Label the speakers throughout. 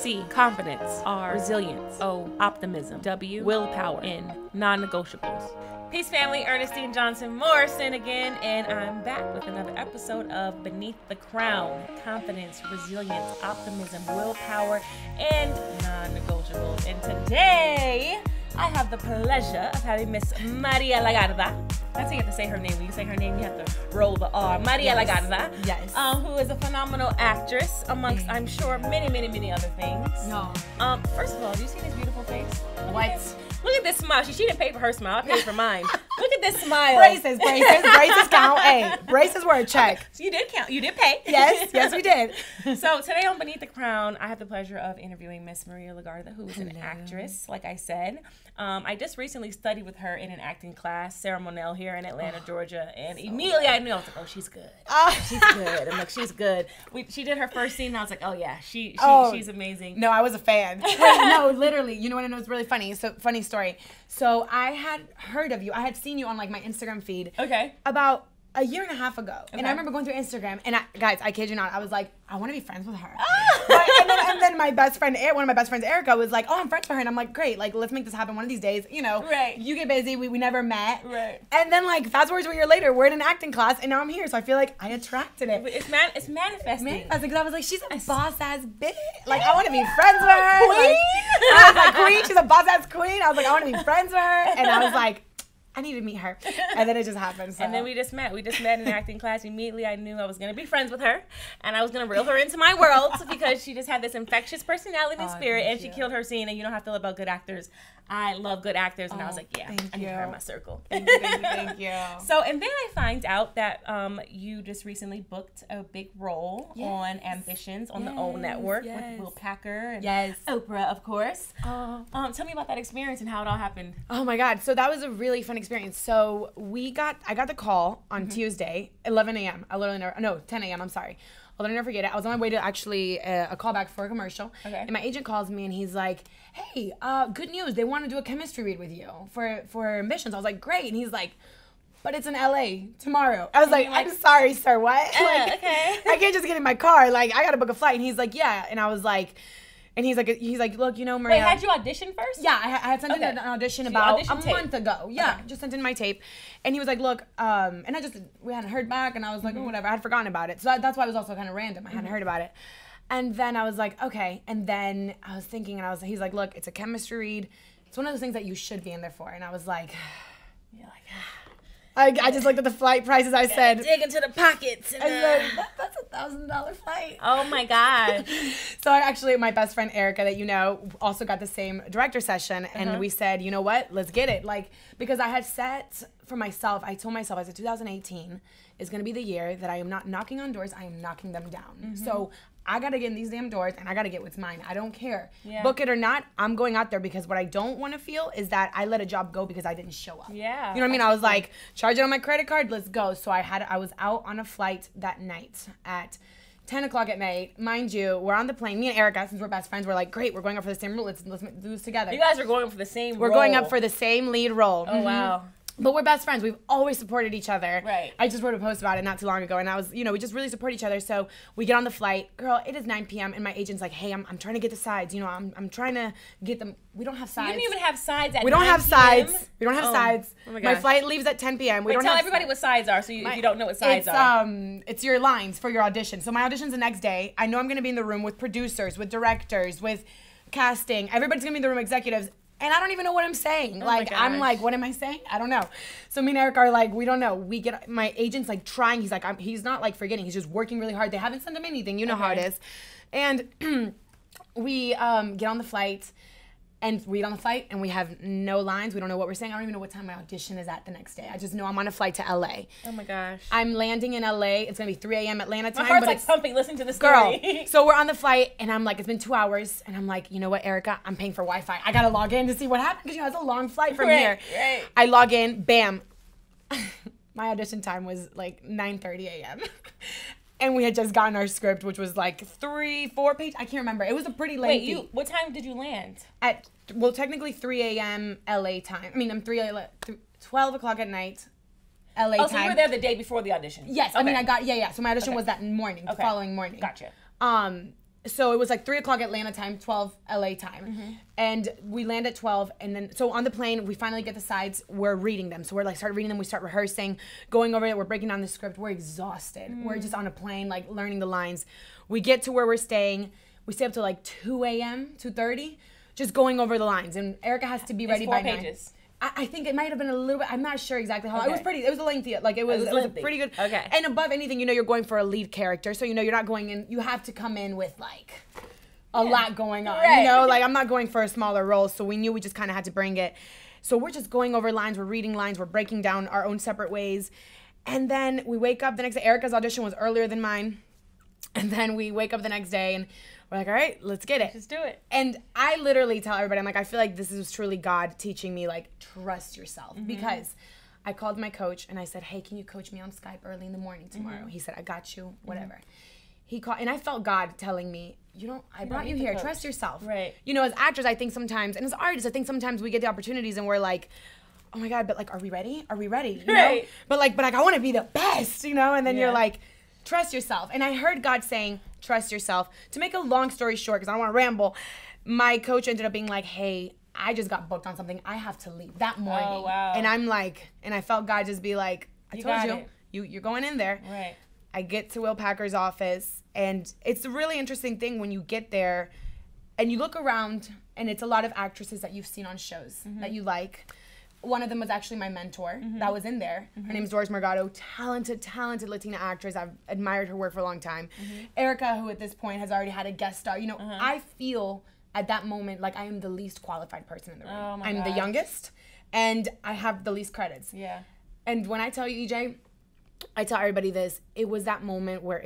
Speaker 1: C, confidence. R, resilience. O, optimism. W, willpower. N, non-negotiables. Peace family, Ernestine Morrison again, and I'm back with another episode of Beneath the C.R.O.W.N. Confidence, resilience, optimism, willpower, and non-negotiables. And today, I have the pleasure of having Miss Maria Legarda. That's how you have to say her name. When you say her name, you have to roll the R. Maria Legarda.
Speaker 2: Yes.
Speaker 1: Who is a phenomenal actress, amongst, I'm sure, many other things.
Speaker 2: No.
Speaker 1: First of all, do you see this beautiful face?
Speaker 2: What?
Speaker 1: Look at this smile. She didn't pay for her smile. I paid for mine. Look at this smile.
Speaker 2: Braces count. Hey, braces were a check.
Speaker 1: Okay, so you did count. You did pay.
Speaker 2: Yes, we did.
Speaker 1: So today on Beneath the C.R.O.W.N, I have the pleasure of interviewing Miss Maria Legarda, who is an actress, like I said. I just recently studied with her in an acting class, ceremonial here in Atlanta, Georgia, and immediately I knew, I was like, oh, she's good. She's good. I'm like, she's good. She did her first scene, and I was like, oh yeah, she's amazing.
Speaker 2: No, I was a fan. No, literally. You know what? It was really funny. So funny story. So I had heard of you. I had seen you on like my Instagram feed.
Speaker 1: Okay.
Speaker 2: About a year and a half ago.
Speaker 1: Okay.
Speaker 2: And I remember going through Instagram, and guys, I kid you not, I was like, I want to be friends with her. and then my best friend, one of my best friends, Erica, was like, oh, I'm friends with her. And I'm like, great, like, let's make this happen one of these days. You know,
Speaker 1: right.
Speaker 2: You get busy. We never met.
Speaker 1: Right.
Speaker 2: And then, like, fast forward to a year later, we're in an acting class, and now I'm here. So I feel like I attracted it.
Speaker 1: It's manifesting.
Speaker 2: Because I was like, she's a boss-ass bitch. Like, I want to be friends with her.
Speaker 1: Queen?
Speaker 2: Like, I was like, queen. She's a boss-ass queen. I was like, I want to be friends with her. And I was like, I need to meet her. And then it just happened. So.
Speaker 1: And then we just met. We just met in acting class. Immediately I knew I was going to be friends with her. And I was going to reel her into my world because she just had this infectious personality and spirit. And she killed her scene. And you know how I feel about good actors. I love good actors. And I was like, yeah, I need her in my circle.
Speaker 2: Thank you.
Speaker 1: So, and then I find out that you just recently booked a big role on Ambitions on the O Network with Will Packer and Oprah, of course. Tell me about that experience and how it all happened.
Speaker 2: Oh my God. So that was a really fun experience. So I got the call on Tuesday, 11 a.m. 10 a.m. I'm sorry. I'll never forget it. I was on my way to actually a callback for a commercial. Okay. And my agent calls me and he's like, hey, good news. They want to do a chemistry read with you for Ambitions. I was like, great. And he's like, but it's in LA tomorrow. I was like, I'm sorry, sir, what?
Speaker 1: Okay.
Speaker 2: I can't just get in my car. Like, I got to book a flight. And he's like, yeah. And I was like, and he's like, look, you know, Maria.
Speaker 1: Wait, had you auditioned first?
Speaker 2: Yeah, I had sent in an audition about a month ago. Yeah, just sent in my tape. And he was like, look, and we hadn't heard back, and I was like, oh, whatever. I had forgotten about it. So that's why it was also kind of random. I hadn't heard about it. And then I was like, okay. And then I was thinking, and he's like, look, it's a chemistry read. It's one of those things that you should be in there for. And I was like, you're like, I just looked at the flight prices. I said,
Speaker 1: dig into the pockets.
Speaker 2: I said, that's $1,000 flight.
Speaker 1: Oh my God.
Speaker 2: So my best friend Erica, that you know, also got the same director session, and we said, you know what, let's get it. Like, because I had set for myself, I told myself, I said 2018 is going to be the year that I am not knocking on doors, I am knocking them down. So I got to get in these damn doors, and I got to get what's mine. I don't care. Yeah. Book it or not, I'm going out there, because what I don't want to feel is that I let a job go because I didn't show up.
Speaker 1: Yeah.
Speaker 2: You know what I mean? I was like, charge it on my credit card, let's go. So I was out on a flight that night at 10 o'clock at night. Mind you, we're on the plane. Me and Erica, since we're best friends, we're like, great, we're going up for the same role. Let's do this together.
Speaker 1: You guys are going up for the same role.
Speaker 2: We're going up for the same lead role.
Speaker 1: Oh, wow.
Speaker 2: But we're best friends. We've always supported each other.
Speaker 1: Right.
Speaker 2: I just wrote a post about it not too long ago, and I was, we just really support each other. So we get on the flight. Girl, it is 9 p.m., and my agent's like, hey, I'm trying to get the sides. I'm trying to get them. We don't have sides.
Speaker 1: You didn't even have sides at 9
Speaker 2: We don't have
Speaker 1: p.m.?
Speaker 2: sides. We don't have sides.
Speaker 1: Oh my gosh.
Speaker 2: My flight leaves at 10 p.m.
Speaker 1: Wait, tell everybody what sides are, so if you don't know what sides are.
Speaker 2: It's your lines for your audition. So my audition's the next day. I know I'm going to be in the room with producers, with directors, with casting. Everybody's going to be in the room, executives. And I don't even know what I'm saying. I'm like, what am I saying? I don't know. So me and Eric are like, we don't know. My agent's like trying. He's like, he's not like forgetting. He's just working really hard. They haven't sent him anything. You know how it is. And we get on the flight. And we on the flight, and we have no lines. We don't know what we're saying. I don't even know what time my audition is at the next day. I just know I'm on a flight to LA.
Speaker 1: Oh my gosh.
Speaker 2: I'm landing in LA. It's gonna be 3 a.m. Atlanta time.
Speaker 1: My heart's like pumping listening to this story.
Speaker 2: Girl, so we're on the flight, and I'm like, it's been 2 hours, and I'm like, you know what, Erica? I'm paying for Wi-Fi. I gotta log in to see what happened, because it's a long flight from here.
Speaker 1: Right.
Speaker 2: I log in, bam. My audition time was like 9:30 a.m. And we had just gotten our script, which was like 3-4 pages. I can't remember. It was a pretty lengthy.
Speaker 1: Wait, what time did you land?
Speaker 2: Technically 3 a.m. LA time. I mean, I'm 12 o'clock at night LA time.
Speaker 1: Oh, so you were there the day before the audition?
Speaker 2: Yes. Okay. I mean, So my audition was that morning, the following morning.
Speaker 1: Gotcha.
Speaker 2: so it was like 3 o'clock Atlanta time, 12 LA time. And we land at 12. And then, so on the plane, we finally get the sides. We're reading them. So we're like, start reading them. We start rehearsing, going over it. We're breaking down the script. We're exhausted. We're just on a plane, like learning the lines. We get to where we're staying. We stay up till like 2 a.m., 2:30, just going over the lines. And Erica has to be ready by 9.
Speaker 1: Pages.
Speaker 2: I think it might have been a little bit, I'm not sure exactly how, it was a lengthy, like it was a pretty good, and above anything, you know, you're going for a lead character, so you know, you're not going in, you have to come in with like a lot going on, you know, like I'm not going for a smaller role, so we knew we just kind of had to bring it. So we're just going over lines, we're reading lines, we're breaking down our own separate ways, and then we wake up the next day. Erica's audition was earlier than mine, and then we wake up the next day and we're like, all right, let's get it.
Speaker 1: Just do it.
Speaker 2: And I literally tell everybody, I'm like, I feel like this is truly God teaching me, like, trust yourself. Because I called my coach and I said, hey, can you coach me on Skype early in the morning tomorrow? He said, I got you, whatever. He called, and I felt God telling me, I brought you here, trust yourself.
Speaker 1: Right.
Speaker 2: You know, as actors, I think sometimes, and as artists, I think sometimes we get the opportunities and we're like, oh my God, but like, are we ready? Are we ready? You know? But like, I want to be the best, you know? And then you're like, trust yourself. And I heard God saying, trust yourself. To make a long story short, because I don't want to ramble, my coach ended up being like, hey, I just got booked on something. I have to leave that morning.
Speaker 1: Oh, wow.
Speaker 2: And I'm like, and I felt God just be like, I told you, you're going in there.
Speaker 1: Right.
Speaker 2: I get to Will Packer's office, and it's a really interesting thing when you get there and you look around, and it's a lot of actresses that you've seen on shows that you like. One of them was actually my mentor that was in there. Her name is Doris Morgado, talented Latina actress. I've admired her work for a long time. Erica, who at this point has already had a guest star. You know, I feel at that moment like I am the least qualified person in the room.
Speaker 1: Oh my
Speaker 2: I'm the youngest, and I have the least credits.
Speaker 1: Yeah.
Speaker 2: And when I tell you, EJ, I tell everybody this, it was that moment where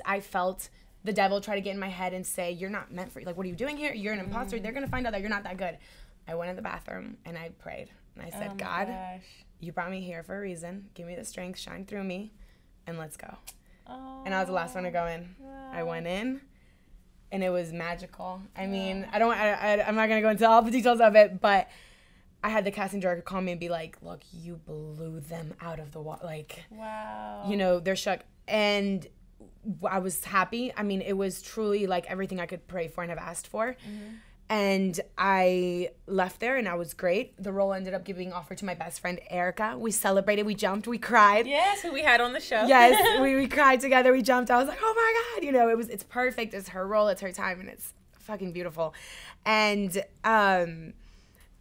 Speaker 2: I felt the devil try to get in my head and say, you're not meant for, like, what are you doing here? You're an imposter. They're going to find out that you're not that good. I went in the bathroom and I prayed. And I said, God, you brought me here for a reason. Give me the strength, shine through me, and let's go. Oh, and I was the last one to go in. Wow. I went in, and it was magical. I mean, I'm not going to go into all the details of it, but I had the casting director call me and be like, look, you blew them out of the water. Like, wow. You know, they're shook. And I was happy. I mean, it was truly like everything I could pray for and have asked for. And I left there, and I was great. The role ended up being offered to my best friend, Erica. We celebrated, we jumped, we cried.
Speaker 1: Yes, who we had on the show.
Speaker 2: Yes, we cried together, we jumped. I was like, oh my God, you know, it's perfect. It's her role, it's her time, and it's fucking beautiful. And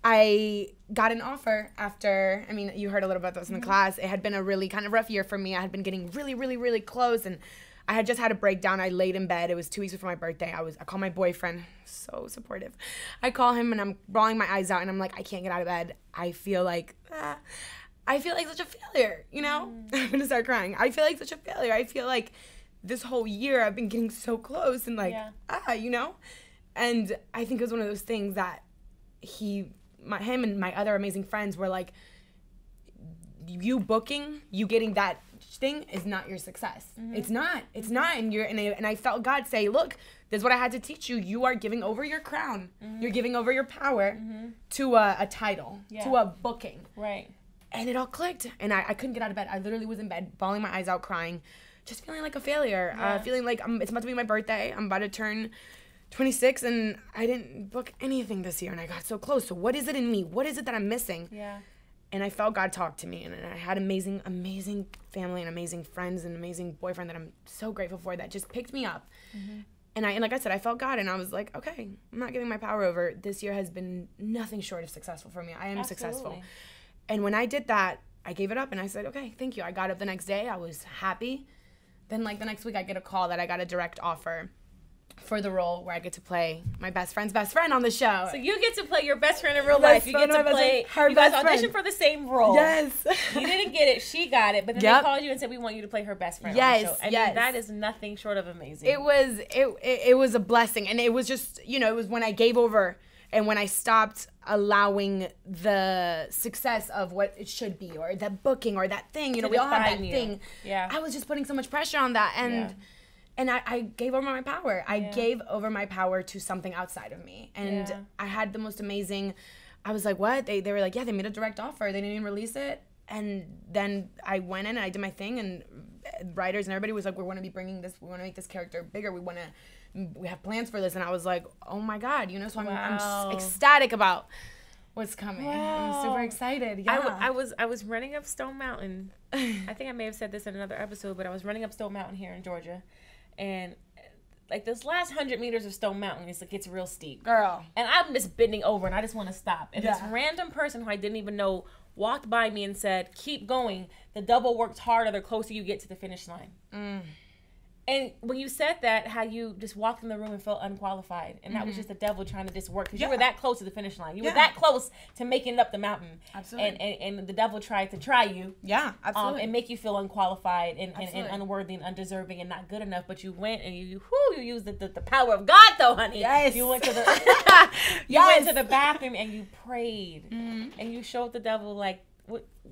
Speaker 2: I got an offer after, I mean, you heard a little about this in the class. It had been a really kind of rough year for me. I had been getting really, really, really close, and I had just had a breakdown. I laid in bed. It was 2 weeks before my birthday. I called my boyfriend, so supportive. I call him and I'm bawling my eyes out and I'm like, I can't get out of bed. I feel like such a failure, you know? I'm gonna start crying. I feel like such a failure. I feel like this whole year I've been getting so close and like, you know? And I think it was one of those things that him and my other amazing friends were like, you getting that thing is not your success. It's not. And I felt God say, look, this is what I had to teach you. You are giving over your crown. You're giving over your power to a title, to a booking.
Speaker 1: Right.
Speaker 2: And it all clicked. And I couldn't get out of bed. I literally was in bed, bawling my eyes out, crying, just feeling like a failure. Feeling like it's about to be my birthday. I'm about to turn 26 and I didn't book anything this year and I got so close. So what is it in me? What is it that I'm missing? Yeah. And I felt God talk to me, and I had amazing family and amazing friends and amazing boyfriend that I'm so grateful for that just picked me up. And like I said, I felt God, and I was like, okay, I'm not giving my power over. This year has been nothing short of successful for me. I am successful. And when I did that, I gave it up, and I said, okay, thank you. I got up the next day. I was happy. Then like the next week, I get a call that I got a direct offer for the role where I get to play my best friend's best friend on the show.
Speaker 1: So you get to play your best friend in real life. You get to play her. You guys auditioned for the same role.
Speaker 2: Yes.
Speaker 1: You didn't get it. She got it. But then they called you and said, we want you to play her best friend on the show. I mean, that is nothing short of amazing.
Speaker 2: It was a blessing. And it was just, you know, it was when I gave over and when I stopped allowing the success of what it should be or that booking or that thing. You know, we all have that thing. Yeah. I was just putting so much pressure on that. And I gave over my power. I gave over my power to something outside of me. And I had the most amazing, I was like, what? They were like, yeah, they made a direct offer. They didn't even release it. And then I went in and I did my thing. And writers and everybody was like, we want to be bringing this, we want to make this character bigger. We want to we have plans for this. And I was like, oh my God, you know, so I'm ecstatic about what's coming. Wow. I'm super excited. Yeah.
Speaker 1: I was running up Stone Mountain. I think I may have said this in another episode, but I was running up Stone Mountain here in Georgia, and like this last 100 meters of Stone Mountain, it's like it's real steep,
Speaker 2: girl.
Speaker 1: And I'm just bending over, and I just want to stop. And this random person who I didn't even know walked by me and said, "Keep going. The devil works harder the closer you get to the finish line." And when you said that, how you just walked in the room and felt unqualified. And that was just the devil trying to just work. Because you were that close to the finish line. You were that close to making it up the mountain.
Speaker 2: Absolutely.
Speaker 1: And the devil tried to try you.
Speaker 2: Yeah, absolutely.
Speaker 1: And make you feel unqualified and unworthy and undeserving and not good enough. But you went and you used the power of God, though, honey.
Speaker 2: Yes.
Speaker 1: You went to the you went to the bathroom and you prayed. And you showed the devil, like,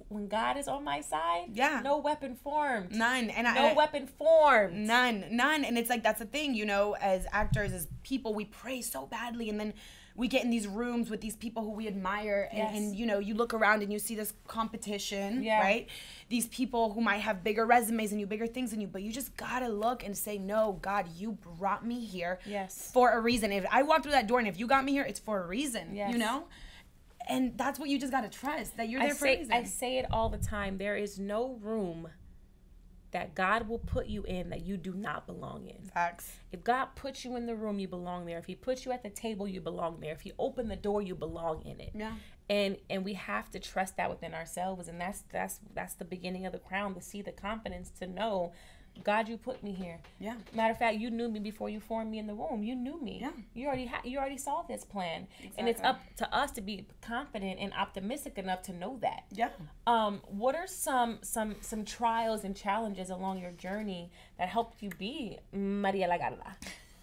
Speaker 1: when God is on my side, no weapon formed.
Speaker 2: None. And
Speaker 1: no weapon formed.
Speaker 2: None. And it's like, that's the thing, you know, as actors, as people, we pray so badly, and then we get in these rooms with these people who we admire, and you know, you look around and you see this competition, right? These people who might have bigger resumes than you, bigger things than you, but you just gotta look and say, no, God, you brought me here for a reason. If I walked through that door and if you got me here, it's for a reason, you know? And that's what you just got to trust, that you're there for a reason.
Speaker 1: I say it all the time. There is no room that God will put you in that you do not belong in.
Speaker 2: Facts.
Speaker 1: If God puts you in the room, you belong there. If he puts you at the table, you belong there. If he opened the door, you belong in it.
Speaker 2: Yeah.
Speaker 1: And we have to trust that within ourselves. And that's the beginning of the crown, to see the confidence, to know, God, you put me here.
Speaker 2: Yeah.
Speaker 1: Matter of fact, you knew me before you formed me in the womb. You knew me.
Speaker 2: Yeah.
Speaker 1: You already saw this plan.
Speaker 2: Exactly.
Speaker 1: And it's up to us to be confident and optimistic enough to know that.
Speaker 2: Yeah.
Speaker 1: What are some trials and challenges along your journey that helped you be Maria Legarda?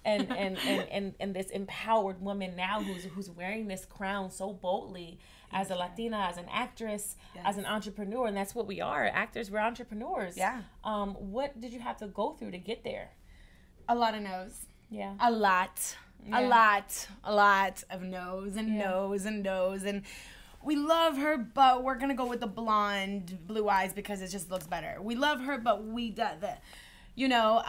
Speaker 1: And this empowered woman now who's wearing this crown so boldly as a Latina, as an actress, as an entrepreneur, and that's what we are. Actors, we're entrepreneurs.
Speaker 2: Yeah.
Speaker 1: What did you have to go through to get there?
Speaker 2: A lot of no's.
Speaker 1: Yeah.
Speaker 2: A lot. Yeah. A lot of no's and no's and no's. And we love her, but we're going to go with the blonde, blue eyes because it just looks better. We love her, but you know,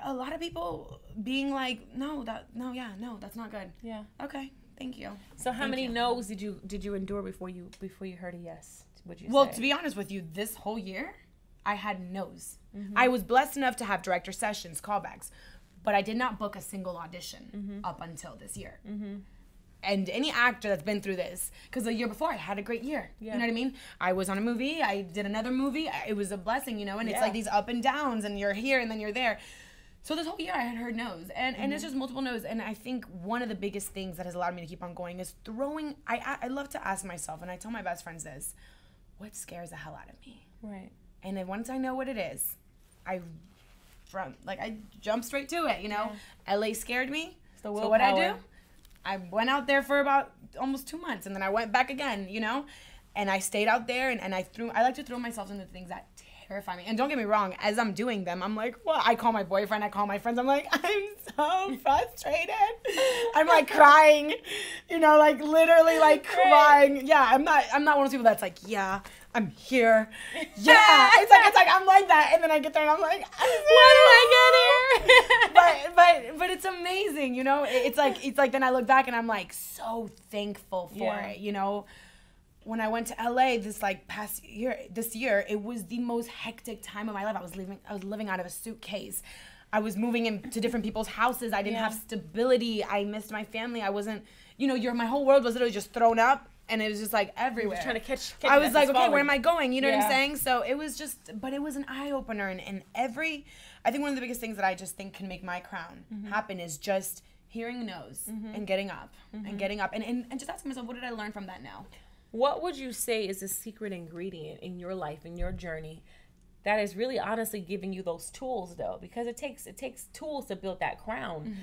Speaker 2: a lot of people being like, that's not good.
Speaker 1: Yeah.
Speaker 2: Okay. Thank you.
Speaker 1: So how many no's did you endure before you heard a yes? Would you say?
Speaker 2: Well, to be honest with you, this whole year, I had no's. I was blessed enough to have director sessions, callbacks, but I did not book a single audition up until this year. And any actor that's been through this, because the year before I had a great year. Yeah. You know what I mean? I was on a movie. I did another movie. It was a blessing, you know. And it's like these up and downs, and you're here and then you're there. So this whole year I had heard no's, and it's just multiple no's. And I think one of the biggest things that has allowed me to keep on going is throwing. I love to ask myself, and I tell my best friends this: what scares the hell out of me?
Speaker 1: Right.
Speaker 2: And then once I know what it is, I jump straight to it. You know, LA scared me. So what I do? I went out there for about almost 2 months, and then I went back again. You know, and I stayed out there, and I like to throw myself into things that terrify me. And don't get me wrong, as I'm doing them, I'm like, well, I call my boyfriend, I call my friends, I'm like, I'm so frustrated. I'm like crying, you know, like literally like crying. Yeah, I'm not one of those people that's like, yeah, I'm here. Yeah. it's like I'm like that, and then I get there and I'm like,
Speaker 1: why did I
Speaker 2: get here? but it's amazing, you know? It's like then I look back and I'm like so thankful for it, you know? When I went to LA this year, it was the most hectic time of my life. I was living out of a suitcase. I was moving into different people's houses. I didn't have stability. I missed my family. I wasn't, you know, my whole world was literally just thrown up, and it was just like everywhere.
Speaker 1: Just trying to catch
Speaker 2: I was like, okay, where am I going? You know what I'm saying? So it was but it was an eye opener, and I think one of the biggest things that I just think can make my crown happen is just hearing no's and getting up and just asking myself, what did I learn from that now?
Speaker 1: What would you say is the secret ingredient in your life, in your journey, that is really honestly giving you those tools, though? Because it takes tools to build that crown.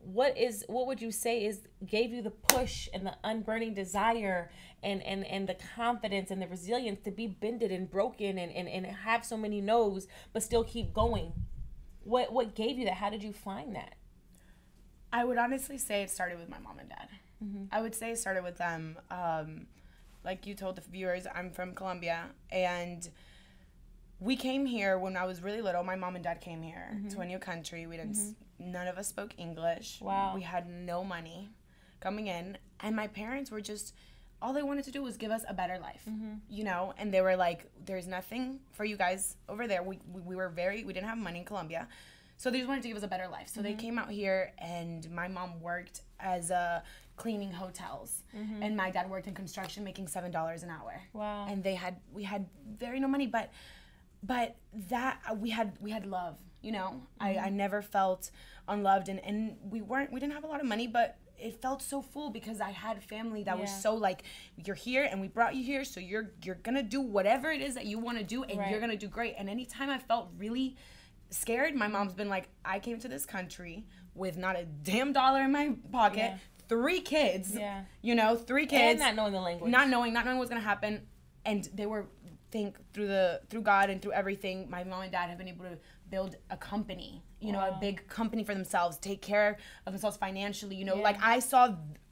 Speaker 1: What would you say gave you the push and the unburning desire and the confidence and the resilience to be bended and broken and have so many no's but still keep going? What gave you that? How did you find that?
Speaker 2: I would honestly say it started with my mom and dad. I would say it started with them. Like you told the viewers, I'm from Colombia, and we came here when I was really little. My mom and dad came here to a new country. We didn't. None of us spoke English.
Speaker 1: Wow.
Speaker 2: We had no money coming in, and my parents were just, all they wanted to do was give us a better life, you know. And they were like, "There's nothing for you guys over there." We didn't have money in Colombia, so they just wanted to give us a better life. So they came out here, and my mom worked as a cleaning hotels, and my dad worked in construction, making $7 an hour.
Speaker 1: Wow.
Speaker 2: And we had very no money, but that we had love, you know. I never felt unloved, and we didn't have a lot of money, but it felt so full because I had family that was so like, you're here and we brought you here, so you're gonna do whatever it is that you want to do, and you're gonna do great. And anytime I felt really scared, my mom's been like, I came to this country with not a damn dollar in my pocket, 3 kids, you know, 3 kids,
Speaker 1: and not knowing the language,
Speaker 2: not knowing what's gonna happen. And they were, through God and through everything, my mom and dad have been able to build a company, you know, a big company for themselves, take care of themselves financially, you know. Like I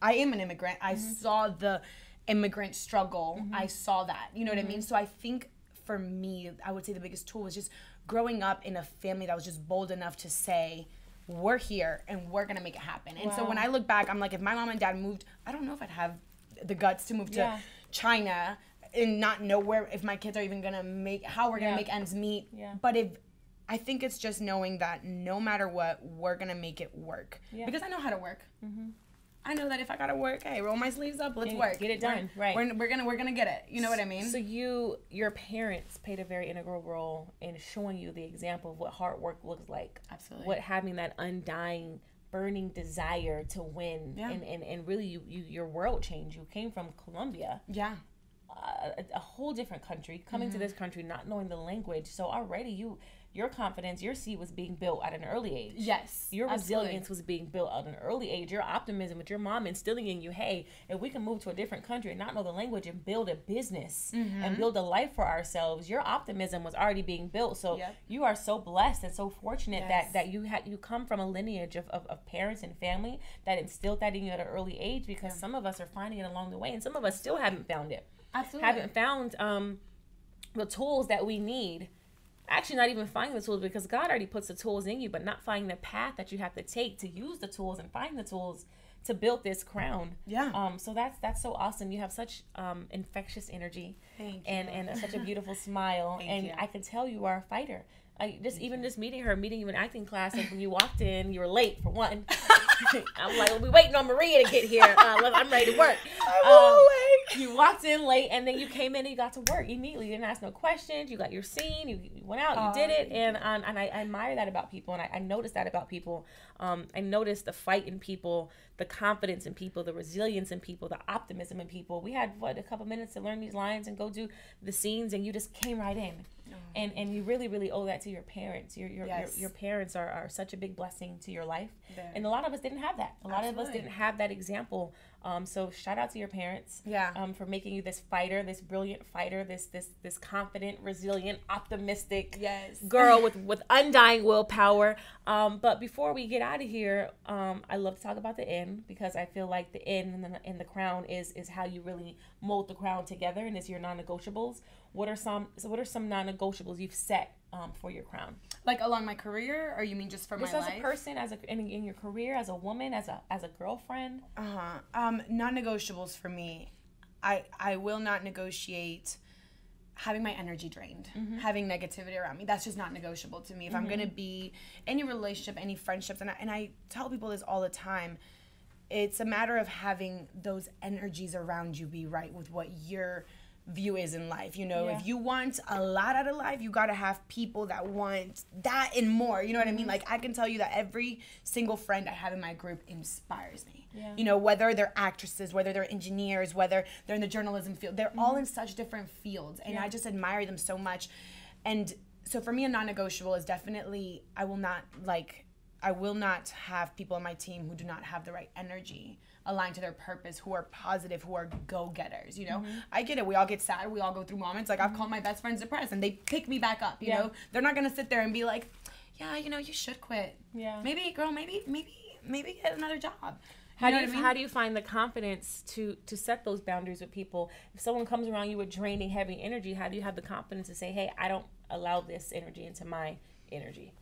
Speaker 2: am an immigrant. I saw the immigrant struggle. I saw that, you know what I mean? So I think for me, I would say the biggest tool was just growing up in a family that was just bold enough to say, we're here and we're gonna make it happen. And so when I look back, I'm like, if my mom and dad moved, I don't know if I'd have the guts to move to China and not know if my kids are even gonna how we're gonna make ends meet. But I think it's just knowing that no matter what, we're gonna make it work. Because I know how to work. I know that if I gotta work, hey, roll my sleeves up, let's work.
Speaker 1: Get it done, right.
Speaker 2: We're gonna get it. You know what I mean?
Speaker 1: So your parents played a very integral role in showing you the example of what hard work looks like.
Speaker 2: Absolutely.
Speaker 1: What having that undying, burning desire to win. And really your world changed. You came from Colombia.
Speaker 2: Yeah.
Speaker 1: A whole different country, coming to this country, not knowing the language. So already your confidence, your seed was being built at an early age.
Speaker 2: Yes.
Speaker 1: Your resilience was being built at an early age. Your optimism with your mom instilling in you, hey, if we can move to a different country and not know the language and build a business and build a life for ourselves, your optimism was already being built. So you are so blessed and so fortunate that you come from a lineage of parents and family that instilled that in you at an early age, because some of us are finding it along the way and some of us still haven't found it.
Speaker 2: Absolutely.
Speaker 1: Haven't found the tools that we need. Actually, not even finding the tools, because God already puts the tools in you, but not finding the path that you have to take to use the tools and find the tools to build this crown.
Speaker 2: Yeah.
Speaker 1: So that's so awesome. You have such infectious energy.
Speaker 2: Thank you.
Speaker 1: And such a beautiful smile.
Speaker 2: Thank you.
Speaker 1: I can tell you are a fighter. Just meeting you in acting class, and when you walked in, you were late for one. I'm like, we waiting on Maria to get here. I'm ready to work. You walked in late, and then you came in and you got to work immediately. You didn't ask no questions. You got your scene. You went out. You did it. And I admire that about people, and I noticed that about people. I noticed the fight in people, the confidence in people, the resilience in people, the optimism in people. We had a couple minutes to learn these lines and go do the scenes, and you just came right in. And you really, really owe that to your parents. Your parents are such a big blessing to your life. And a lot of us didn't have that. A lot of us didn't have that example. So shout out to your parents. For making you this fighter, this brilliant fighter, this confident, resilient, optimistic girl with undying willpower. But before we get out of here, I love to talk about the end, because I feel like the end and the crown is how you really mold the crown together, and it's your non-negotiables. What are some non-negotiables you've set for your crown?
Speaker 2: Like along my career, or you mean just for my life?
Speaker 1: As a person, in your career, as a woman, as a girlfriend.
Speaker 2: Non-negotiables for me, I will not negotiate having my energy drained, having negativity around me. That's just not negotiable to me. If I'm gonna be any relationship, any friendships, and I tell people this all the time, it's a matter of having those energies around you be right with what your view is in life. You know, if you want a lot out of life, you got to have people that want that and more. You know what I mean? Like, I can tell you that every single friend I have in my group inspires me. You know, whether they're actresses, whether they're engineers, whether they're in the journalism field, they're all in such different fields, and I just admire them so much. And so for me, a non-negotiable is definitely, I will not have people on my team who do not have the right energy, aligned to their purpose, who are positive, who are go-getters, you know? I get it. We all get sad. We all go through moments. Like, I've called my best friends depressed, and they pick me back up, you know? They're not going to sit there and be like, yeah, you know, you should quit. Maybe, girl, maybe get another job.
Speaker 1: How do you find the confidence to set those boundaries with people? If someone comes around you with draining, heavy energy, how do you have the confidence to say, hey, I don't allow this energy into my energy?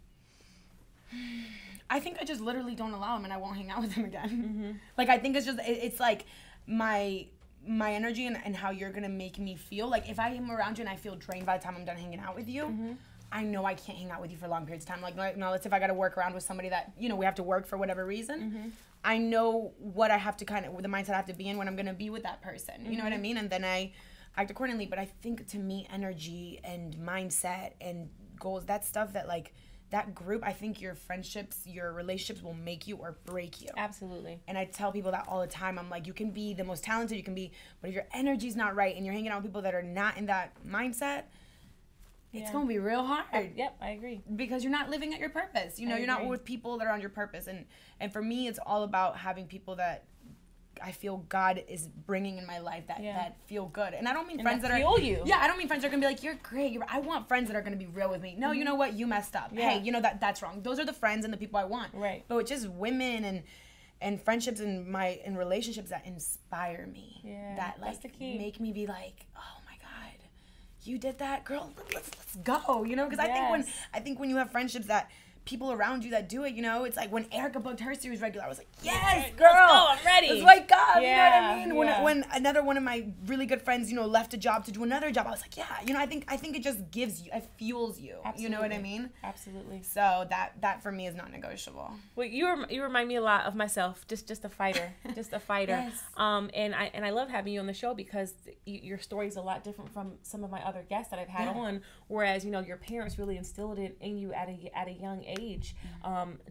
Speaker 2: I think I just literally don't allow him, and I won't hang out with him again. Like, I think it's like my energy and how you're gonna make me feel. Like, if I am around you and I feel drained by the time I'm done hanging out with you, I know I can't hang out with you for long periods of time. Like, no, let's say if I gotta work around with somebody that, you know, we have to work for whatever reason, I know what I have to the mindset I have to be in when I'm gonna be with that person. You know what I mean? And then I act accordingly. But I think, to me, energy and mindset and goals, that stuff that, like, that group, I think your friendships, your relationships will make you or break you.
Speaker 1: Absolutely.
Speaker 2: And I tell people that all the time. I'm like, you can be the most talented you can be, but if your energy's not right and you're hanging out with people that are not in that mindset, it's going to be real hard.
Speaker 1: Yep, I agree.
Speaker 2: Because you're not living at your purpose. You know, you're not with people that are on your purpose. And for me, it's all about having people that I feel God is bringing in my life that feel good. And I don't mean friends that
Speaker 1: fuel you.
Speaker 2: Yeah, I don't mean friends that are going to be like, you're great. I want friends that are going to be real with me. No, you know what? You messed up. Yeah. Hey, you know, that's wrong. Those are the friends and the people I want.
Speaker 1: Right.
Speaker 2: But it's just women and friendships and relationships that inspire me.
Speaker 1: Yeah,
Speaker 2: that, like,
Speaker 1: that's the key.
Speaker 2: Make me be like, oh my God, you did that, girl. Let's go. You know, because I think when you have friendships that people around you that do it, you know, it's like when Erica booked her series regular, I was like, yes, girl,
Speaker 1: let's go, I'm ready.
Speaker 2: Let's wake up. You know what I mean? When another one of my really good friends, you know, left a job to do another job, I was like, yeah, you know, I think it just gives you, it fuels you. Absolutely. You know what I mean?
Speaker 1: Absolutely.
Speaker 2: So that for me is not negotiable.
Speaker 1: Well, you remind me a lot of myself, just a fighter, just a fighter.
Speaker 2: Yes.
Speaker 1: And I love having you on the show because your story is a lot different from some of my other guests that I've had on. Whereas, you know, your parents really instilled it in you at a young age,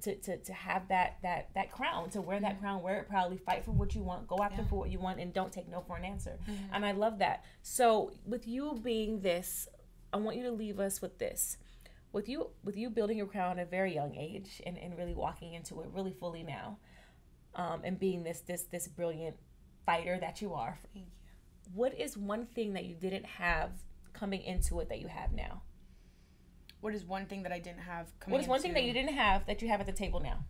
Speaker 1: to have that crown, to wear that crown, wear it proudly, fight for what you want, go after for what you want, and don't take no for an answer. And I love that. So with you being this, I want you to leave us with this. With you building your crown at a very young age and really walking into it really fully now, and being this brilliant fighter that you are.
Speaker 2: Thank you.
Speaker 1: What is one thing that you didn't have coming into it that you have now?
Speaker 2: What is one thing that I didn't have coming into?
Speaker 1: What is one thing that you didn't have that you have at the table now?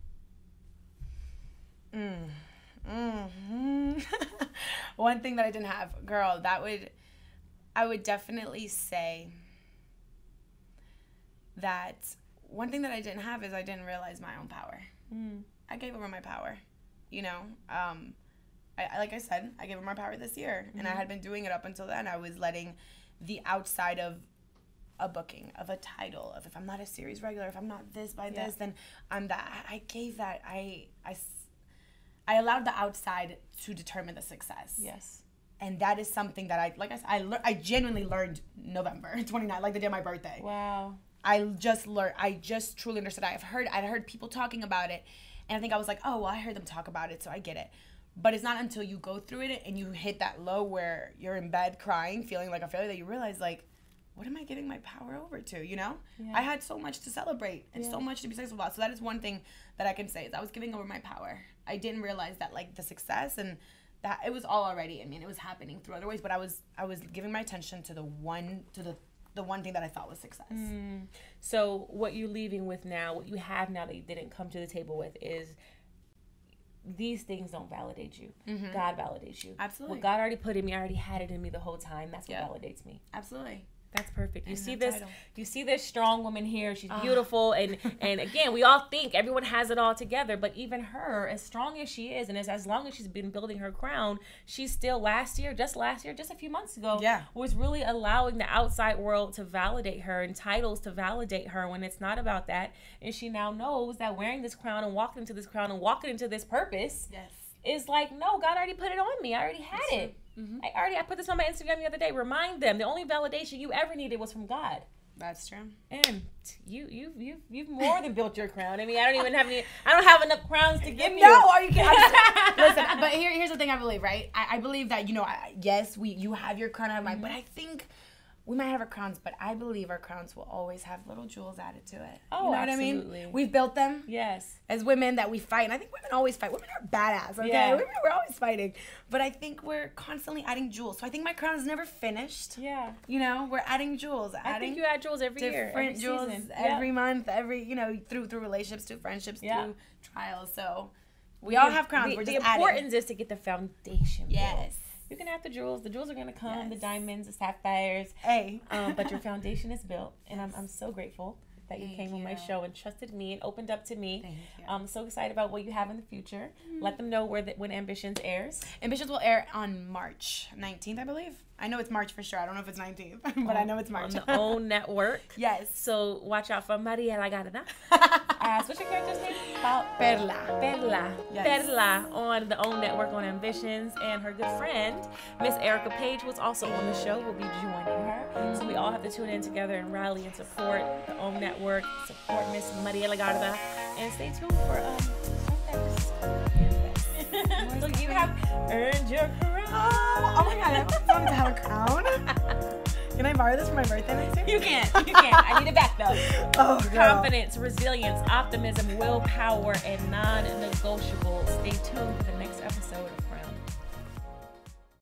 Speaker 2: One thing that I didn't have, girl, I would definitely say that one thing that I didn't have is I didn't realize my own power. I gave over my power, you know. Like I said, I gave over my power this year, and I had been doing it up until then. I was letting the outside of a booking, of a title, of if I'm not a series regular, if I'm not this by this, then I'm that. I gave that. I allowed the outside to determine the success.
Speaker 1: Yes. And
Speaker 2: that is something that I genuinely learned November 29th, like the day of my birthday.
Speaker 1: Wow.
Speaker 2: I just truly understood. I'd heard people talking about it, and I think I was like, oh, well, I heard them talk about it, so I get it. But it's not until you go through it and you hit that low where you're in bed crying, feeling like a failure, that you realize, like, what am I giving my power over to, you know? Yeah. I had so much to celebrate and so much to be successful about. So that is one thing that I can say, is I was giving over my power. I didn't realize that, like, the success and that it was all already, I mean, it was happening through other ways, but I was giving my attention to the one thing that I thought was success.
Speaker 1: So what you're leaving with now, what you have now that you didn't come to the table with, is these things don't validate you. God validates you.
Speaker 2: Absolutely.
Speaker 1: What God already put in me, I already had it in me the whole time. That's what validates me.
Speaker 2: Absolutely.
Speaker 1: That's perfect. You see this strong woman here. She's beautiful, and again, we all think everyone has it all together, but even her, as strong as she is, and as long as she's been building her crown, she's still just a few months ago, was really allowing the outside world to validate her and titles to validate her when it's not about that. And she now knows that wearing this crown and walking into this crown and walking into this purpose is like, no, God already put it on me. I already had it. I put this on my Instagram the other day. Remind them the only validation you ever needed was from God.
Speaker 2: That's true.
Speaker 1: And you've more than built your crown. I mean, I don't have enough crowns to give you.
Speaker 2: No, are you kidding? Listen, but here's the thing I believe, right? I believe that, you know, yes, you have your crown, I have mine, but I think we might have our crowns, but I believe our crowns will always have little jewels added to it.
Speaker 1: Oh,
Speaker 2: you know
Speaker 1: absolutely.
Speaker 2: what I mean? We've built them.
Speaker 1: Yes.
Speaker 2: As women that we fight. And I think women always fight. Women are badass, okay?
Speaker 1: Yeah.
Speaker 2: Women, we're always fighting. But I think we're constantly adding jewels. So I think my crown is never finished.
Speaker 1: Yeah.
Speaker 2: You know, we're adding jewels.
Speaker 1: I think you add jewels every year.
Speaker 2: Different jewels every month, you know, through relationships, through friendships, through trials. So we all have crowns. We're just
Speaker 1: the importance is to get the foundation built. You can have the jewels. The jewels are gonna come. The diamonds, the sapphires.
Speaker 2: Hey.
Speaker 1: But your foundation is built, and I'm so grateful that you came on my show and trusted me and opened up to me.
Speaker 2: Thank you.
Speaker 1: I'm so excited about what you have in the future. Let them know when Ambitions airs.
Speaker 2: Ambitions will air on March 19th, I believe. I know it's March for sure. I don't know if it's 19th, but I know it's March.
Speaker 1: On the OWN network.
Speaker 2: Yes.
Speaker 1: So watch out for Maria Legarda. What's your character's name?
Speaker 2: Perla.
Speaker 1: Perla.
Speaker 2: Yes.
Speaker 1: Perla on the OWN network on Ambitions. And her good friend, Miss Erica Page, was also on the show, will be joining her. So we all have to tune in together and rally and support the OWN network, support Miss Maria Legarda, and stay tuned for so you have earned your crown.
Speaker 2: Oh my god, I want to have a crown. Can I borrow this for my birthday next year?
Speaker 1: You can't. I need it back though.
Speaker 2: Oh, girl.
Speaker 1: Confidence, resilience, optimism, willpower, and non-negotiable. Stay tuned for the next episode of Crown.